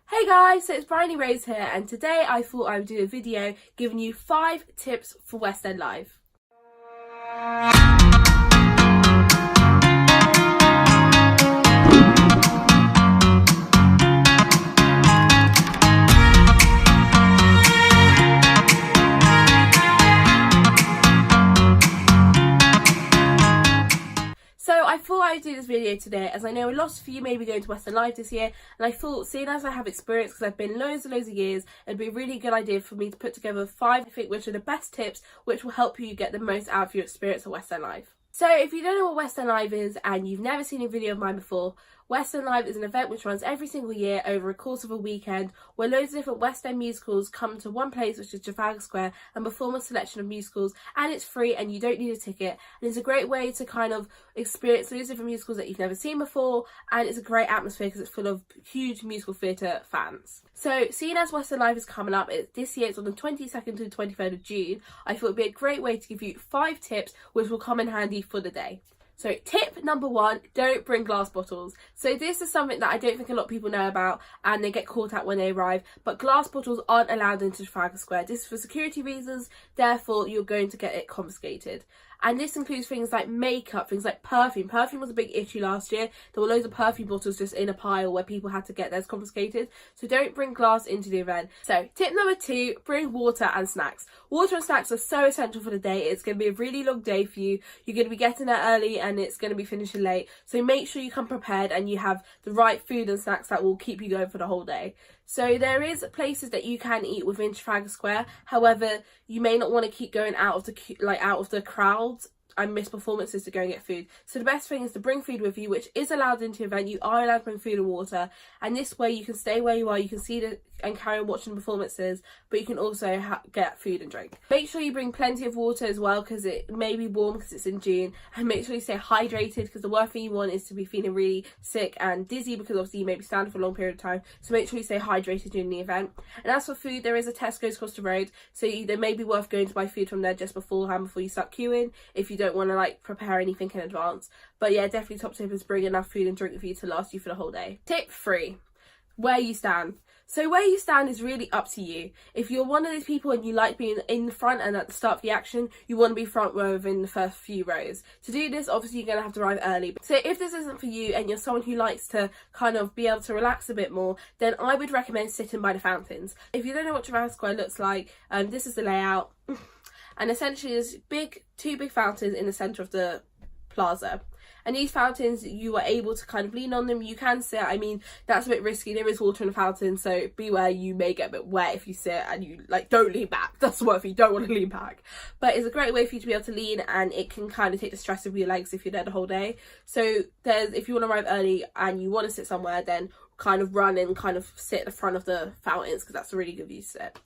Hey guys, so it's Bryony here, and today I thought I would do a video giving you 5 tips for West End life. So I thought I'd do this video today as I know a lot of you may be going to West End Live this year, and I thought, seeing as I have experience because I've been loads and loads of years, it'd be a really good idea for me to put together 5 I think which are the best tips which will help you get the most out of your experience at West End Live. So if you don't know what West End Live is and you've never seen a video of mine before, West End Live is an event which runs every single year over a course of a weekend where loads of different West End musicals come to one place, which is Trafalgar Square, and perform a selection of musicals, and it's free and you don't need a ticket, and it's a great way to kind of experience those different musicals that you've never seen before, and it's a great atmosphere because it's full of huge musical theatre fans. So seeing as West End Live is coming up, this year it's on the 22nd to the 23rd of June, I thought it would be a great way to give you 5 tips which will come in handy for the day. So tip number 1, don't bring glass bottles. So this is something that I don't think a lot of people know about and they get caught out when they arrive, but glass bottles aren't allowed into Trafalgar Square. This is for security reasons, therefore you're going to get it confiscated. And this includes things like makeup, things like perfume. Perfume was a big issue last year. There were loads of perfume bottles just in a pile where people had to get theirs confiscated. So don't bring glass into the event. So tip number 2, bring water and snacks. Water and snacks are so essential for the day. It's going to be a really long day for you. You're going to be getting there early and it's going to be finishing late. So make sure you come prepared and you have the right food and snacks that will keep you going for the whole day. So there is places that you can eat within Trafalgar Square. However, you may not want to keep going out of the crowds and miss performances to go and get food. So the best thing is to bring food with you, which is allowed into the event. You are allowed to bring food and water, and this way you can stay where you are, you can see and carry on watching performances, but you can also get food and drink. Make sure you bring plenty of water as well because it may be warm because it's in June, and make sure you stay hydrated because the worst thing you want is to be feeling really sick and dizzy because obviously you may be standing for a long period of time, so make sure you stay hydrated during the event. And as for food, there is a Tesco's across the road, so there may be worth going to buy food from there just beforehand before you start queuing if you don't want to prepare anything in advance. But yeah, definitely top tip is bring enough food and drink with you to last you for the whole day. Tip 3, where you stand. So where you stand is really up to you. If you're one of those people and you like being in the front and at the start of the action, you want to be front row within the first few rows. To do this, obviously you're going to have to arrive early. So if this isn't for you and you're someone who likes to kind of be able to relax a bit more, then I would recommend sitting by the fountains. If you don't know what Trafalgar Square looks like, this is the layout. And essentially there's 2 big fountains in the centre of the plaza. And these fountains, you are able to kind of lean on them. You can sit. I mean, that's a bit risky. There is water in the fountain, so beware, you may get a bit wet if you sit and you don't lean back. That's what if you don't want to lean back. But it's a great way for you to be able to lean, and it can kind of take the stress of your legs if you're there the whole day. So if you want to arrive early and you want to sit somewhere, then kind of run and kind of sit at the front of the fountains because that's a really good view to sit.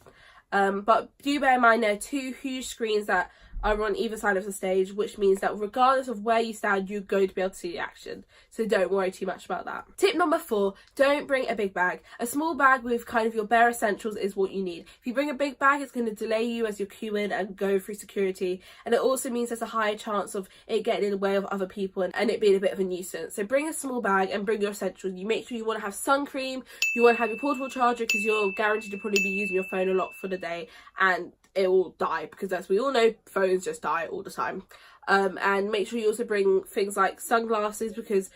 But do bear in mind there are 2 huge screens that are on either side of the stage, which means that regardless of where you stand, you're going to be able to see the action. So don't worry too much about that. Tip number 4, don't bring a big bag. A small bag with kind of your bare essentials is what you need. If you bring a big bag, it's going to delay you as you're queuing and go through security. And it also means there's a higher chance of it getting in the way of other people and it being a bit of a nuisance. So bring a small bag and bring your essentials. You make sure you want to have sun cream, you want to have your portable charger because you're guaranteed to probably be using your phone a lot for the day, and it will die because, as we all know, phones just die all the time. And make sure you also bring things like sunglasses, because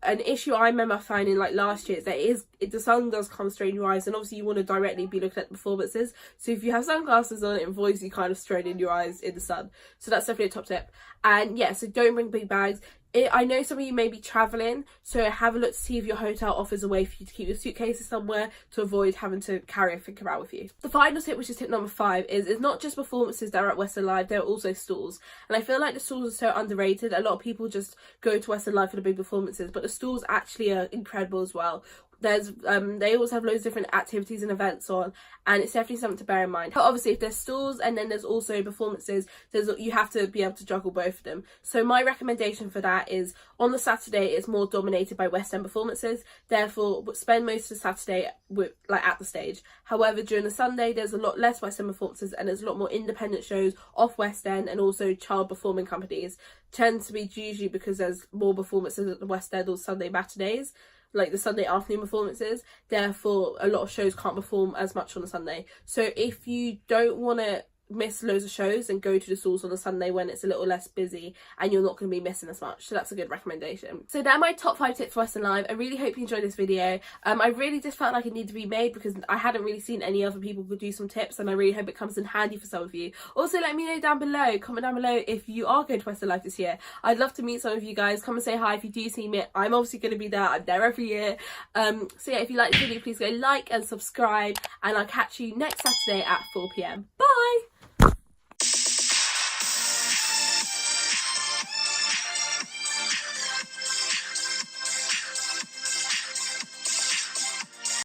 an issue I remember finding last year is that the sun does come straight in your eyes, and obviously you want to directly be looking at the performances. So if you have sunglasses on, it avoids you kind of straining your eyes in the sun. So that's definitely a top tip. And yeah, so don't bring big bags. I know some of you may be travelling, so have a look to see if your hotel offers a way for you to keep your suitcases somewhere to avoid having to carry everything around with you. The final tip, which is tip number 5, is it's not just performances that are at West End Live, there are also stalls. And I feel like the stalls are so underrated. A lot of people just go to West End Live for the big performances, but the stalls actually are incredible as well. They always have loads of different activities and events on, and it's definitely something to bear in mind. But obviously if there's stalls and then there's also performances, you have to be able to juggle both of them. So my recommendation for that is on the Saturday it's more dominated by West End performances, therefore spend most of the Saturday at the stage. However, during the Sunday there's a lot less West End performances and there's a lot more independent shows off West End, and also child performing companies tend to be usually because there's more performances at the West End or Sunday matinees. like the Sunday afternoon performances, therefore a lot of shows can't perform as much on a Sunday. So if you don't want to miss loads of shows, and go to the stalls on a Sunday when it's a little less busy and you're not going to be missing as much. So that's a good recommendation. So they're my top 5 tips for Western Live. I really hope you enjoyed this video. I really just felt like it needed to be made because I hadn't really seen any other people could do some tips, and I really hope it comes in handy for some of you. Also, let me know down below, comment down below if you are going to Western Live this year. I'd love to meet some of you guys. Come and say hi if you do see me. I'm obviously going to be there. I'm there every year. So yeah, if you like this video, please go like and subscribe, and I'll catch you next Saturday at 4 PM. Bye!